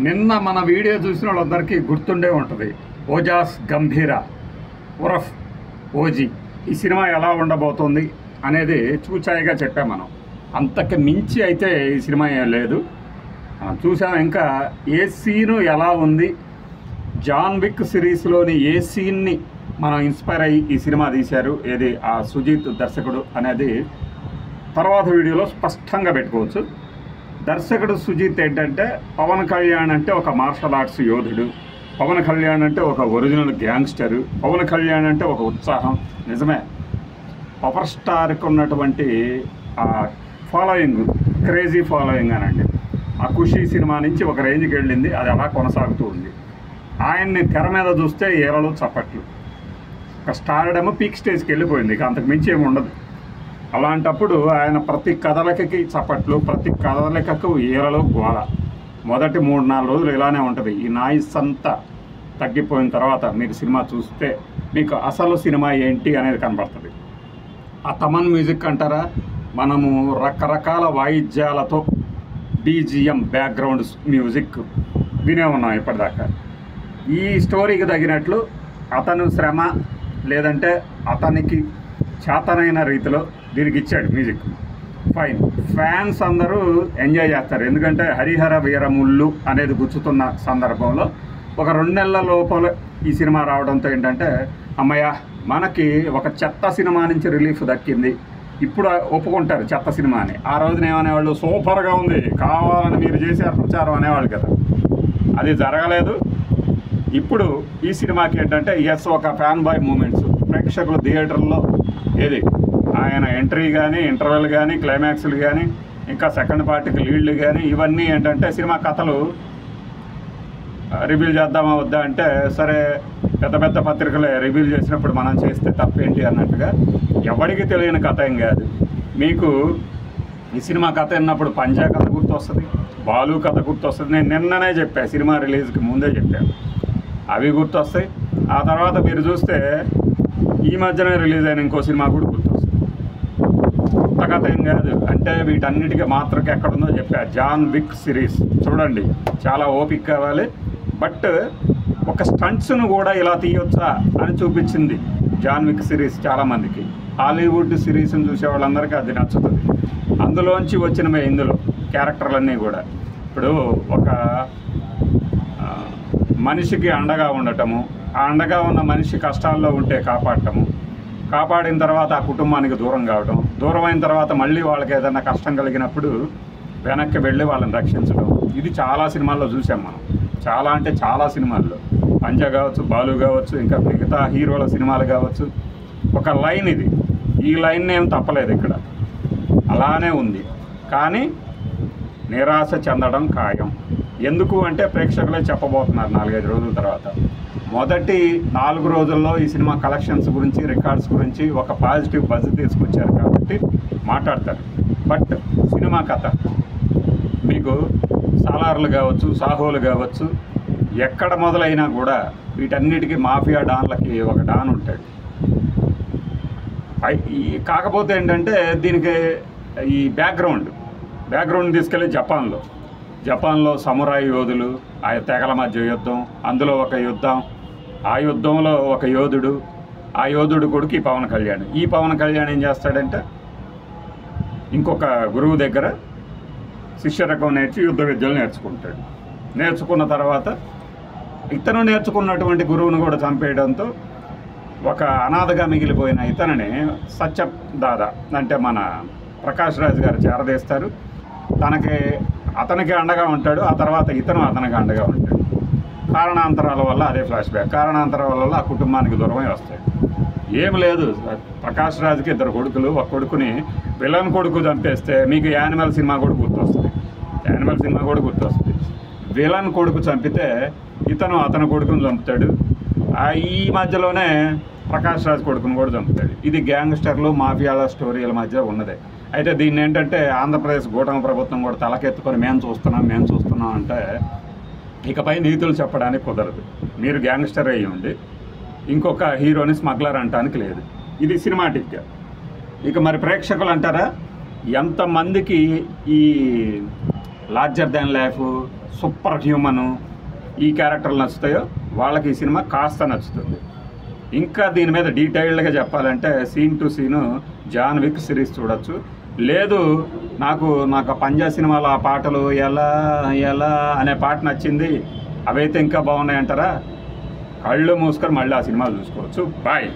నిన్న మన వీడియో చూసిన వాళ్ళందరికీ గుర్తుండే ఉంటుంది. ఓజాస్ గంభీరా ఉరఫ్ ఓజీ ఈ సినిమా ఎలా ఉండబోతోంది అనేది చూచాయిగా చెప్పాం. మనం అంతకు మించి అయితే ఈ సినిమా ఏం లేదు. చూసాం. ఇంకా ఏ సీను ఎలా ఉంది, జాన్ విక్ సిరీస్లోని ఏ సీన్ని మనం ఇన్స్పైర్ అయ్యి ఈ సినిమా తీశారు, ఏది ఆ సుజీత్ దర్శకుడు అనేది తర్వాత వీడియోలో స్పష్టంగా పెట్టుకోవచ్చు. దర్శకుడు సుజీత్ ఏంటంటే, పవన్ కళ్యాణ్ అంటే ఒక మార్షల్ ఆర్ట్స్ యోధుడు, పవన్ కళ్యాణ్ అంటే ఒక ఒరిజినల్ గ్యాంగ్స్టరు, పవన్ కళ్యాణ్ అంటే ఒక ఉత్సాహం. నిజమే, పవర్ స్టార్కి ఉన్నటువంటి ఫాలోయింగ్, క్రేజీ ఫాలోయింగ్ అనండి. ఆ ఖుషీ సినిమా నుంచి ఒక రేంజ్కి వెళ్ళింది, అది అలా కొనసాగుతూ ఉంది. ఆయన్ని తెర మీద చూస్తే ఏరలు చప్పట్లు, ఒక స్టార్డమ్ పీక్ స్టేజ్కి వెళ్ళిపోయింది, ఇక అంతకు మించి ఏమి ఉండదు. అలాంటప్పుడు ఆయన ప్రతి కదలికకి చప్పట్లు, ప్రతి కదలికకు ఈరలు, గోల. మొదటి 3-4 రోజులు ఇలానే ఉంటుంది. ఈ నాయిస్ అంతా తగ్గిపోయిన తర్వాత మీరు సినిమా చూస్తే మీకు అసలు సినిమా ఏంటి అనేది కనబడుతుంది. ఆ తమన్ మ్యూజిక్ అంటారా, మనము రకరకాల వాయిద్యాలతో బీజిఎం బ్యాక్గ్రౌండ్ మ్యూజిక్ వినే ఉన్నాం ఇప్పటిదాకా. ఈ స్టోరీకి తగినట్లు అతను శ్రమ లేదంటే అతనికి చేతనైన రీతిలో దీనికి ఇచ్చాడు మ్యూజిక్. ఫైన్, ఫ్యాన్స్ అందరూ ఎంజాయ్ చేస్తారు. ఎందుకంటే హరిహర వీరముళ్ళు అనేది గుచ్చుతున్న సందర్భంలో ఒక 2 నెలల లోపల ఈ సినిమా రావడంతో ఏంటంటే, అమ్మయ్య మనకి ఒక చెత్త సినిమా నుంచి రిలీఫ్ దక్కింది, ఇప్పుడు ఒప్పుకుంటారు చెత్త సినిమా అని. ఆ రోజున ఏమనేవాళ్ళు, సూపర్గా ఉంది, కావాలని మీరు చేశారు ప్రచారం అనేవాళ్ళు కదా. అది జరగలేదు. ఇప్పుడు ఈ సినిమాకి ఏంటంటే ఎస్, ఒక ఫ్యాన్ బాయ్ మూమెంట్స్, ప్రేక్షకులు థియేటర్లో ఏది ఆయన ఎంట్రీ కానీ, ఇంటర్వెల్ కానీ, క్లైమాక్స్లు కానీ, ఇంకా సెకండ్ పార్ట్కి లీడ్లు కానీ, ఇవన్నీ ఏంటంటే సినిమా కథలు రివీల్ చేద్దామా వద్దా అంటే, సరే పెద్ద పెద్ద పత్రికలే రివీల్ చేసినప్పుడు మనం చేస్తే తప్పేంటి అన్నట్టుగా, ఎవరికి తెలియని కథ ఏం కాదు. మీకు ఈ సినిమా కథ విన్నప్పుడు పంజా కథ గుర్తొస్తుంది, బాలు కథ గుర్తొస్తుంది. నేను నిన్ననే చెప్పాను, సినిమా రిలీజ్కి ముందే చెప్పాను, అవి గుర్తొస్తాయి. ఆ తర్వాత మీరు చూస్తే ఈ మధ్యనే రిలీజ్ అయిన ఇంకో సినిమా కూడా గుర్తొస్తుంది. కొత్త కథ ఏం కాదు. అంటే వీటన్నిటికీ మాత్రకి ఎక్కడుందో చెప్పా. జాన్ విక్ సిరీస్ చూడండి, చాలా ఓపిక కావాలి. బట్ ఒక స్టంట్స్ను కూడా ఇలా తీయొచ్చా అని చూపించింది జాన్ విక్ సిరీస్ చాలామందికి. హాలీవుడ్ సిరీస్ని చూసే వాళ్ళందరికీ అది నచ్చుతుంది. అందులోంచి వచ్చినవే ఇందులో క్యారెక్టర్లన్నీ కూడా. ఇప్పుడు ఒక మనిషికి అండగా ఉండటము, ఆ అండగా ఉన్న మనిషి కష్టాల్లో ఉంటే కాపాడటము, కాపాడిన తర్వాత ఆ కుటుంబానికి దూరం కావడం, దూరం అయిన తర్వాత మళ్ళీ వాళ్ళకి ఏదైనా కష్టం కలిగినప్పుడు వెనక్కి వెళ్ళి వాళ్ళని రక్షించడం. ఇది చాలా సినిమాల్లో చూసాం మనం. చాలా అంటే చాలా సినిమాల్లో, పంజా కావచ్చు, బాలు కావచ్చు, ఇంకా మిగతా హీరోల సినిమాలు కావచ్చు. ఒక లైన్ ఇది, ఈ లైన్ ఏం తప్పలేదు ఇక్కడ, అలానే ఉంది. కానీ నిరాశ చెందడం ఖాయం. ఎందుకు అంటే ప్రేక్షకులే చెప్పబోతున్నారు 4-5 రోజుల తర్వాత. మొదటి 4 రోజుల్లో ఈ సినిమా కలెక్షన్స్ గురించి, రికార్డ్స్ గురించి ఒక పాజిటివ్ బజ్ తీసుకొచ్చారు కాబట్టి మాట్లాడతారు. బట్ సినిమా కథ మీకు సాలార్లు కావచ్చు, సాహోలు కావచ్చు, ఎక్కడ మొదలైనా కూడా వీటన్నిటికీ మాఫియా డాన్లకి ఒక డాన్ ఉంటాడు. కాకపోతే ఏంటంటే దీనికి ఈ బ్యాక్గ్రౌండ్ తీసుకెళ్ళి జపాన్లో సమురాయి యోధులు, ఆ తెగల మధ్య యుద్ధం, అందులో ఒక యుద్ధం, ఆ యుద్ధంలో ఒక యోధుడు, ఆ యోధుడు కొడుకు ఈ పవన్ కళ్యాణ్. ఈ పవన్ కళ్యాణ్ ఏం చేస్తాడంటే, ఇంకొక గురువు దగ్గర శిష్యరకం నేర్చి యుద్ధ విద్యలు నేర్చుకుంటాడు. నేర్చుకున్న తర్వాత ఇతను నేర్చుకున్నటువంటి గురువును కూడా చంపేయడంతో ఒక అనాథగా మిగిలిపోయిన ఇతనిని సత్య దాదా అంటే మన ప్రకాష్ రాజ్ గారు చేరదీస్తారు. అతనికి అండగా ఉంటాడు. ఆ తర్వాత ఇతను అతనికి అండగా ఉంటాడు. కారణాంతరాల వల్ల, అదే ఫ్లాష్ బ్యాక్, కారణాంతరాల వల్ల ఆ కుటుంబానికి దూరమై వస్తాడు. ఏం లేదు, ప్రకాష్ రాజ్కి 2 కొడుకులు, ఒక కొడుకుని విలన్ కొడుకు చంపేస్తే మీకు యానిమల్ సినిమా కూడా గుర్తొస్తుంది. విలన్ కొడుకు చంపితే ఇతను అతని కొడుకుని చంపుతాడు. ఈ మధ్యలోనే ప్రకాష్ రాజ్ కొడుకుని కూడా చంపుతాడు. ఇది గ్యాంగ్స్టర్లు, మాఫియాల స్టోరీల మధ్య ఉన్నదే. అయితే దీన్ని ఏంటంటే ఆంధ్రప్రదేశ్ కూటమి ప్రభుత్వం కూడా తలకెత్తుకొని మేము చూస్తున్నాం అంటే, ఇకపై నీతులు చెప్పడానికి కుదరదు. మీరు గ్యాంగ్స్టర్ అయ్యి ఉండి ఇంకొక హీరోని స్మగ్లర్ అంటానికి లేదు. ఇది సినిమాటిక్గా. ఇక మరి ప్రేక్షకులు అంటారా, ఎంతమందికి ఈ లార్జర్ దాన్ లైఫ్, సూపర్ హ్యూమను ఈ క్యారెక్టర్లు నచ్చుతాయో వాళ్ళకి ఈ సినిమా కాస్త నచ్చుతుంది. ఇంకా దీని మీద డీటెయిల్డ్గా చెప్పాలంటే scene to scene John Wick series చూడొచ్చు. లేదు నాకు పంజా సినిమాలో ఆ పాటలు ఎలా ఎలా అనే పాట నచ్చింది, అవైతే ఇంకా బాగున్నాయంటారా, కళ్ళు మూసుకొని మళ్ళీ ఆ సినిమాలు చూసుకోవచ్చు. బాయ్.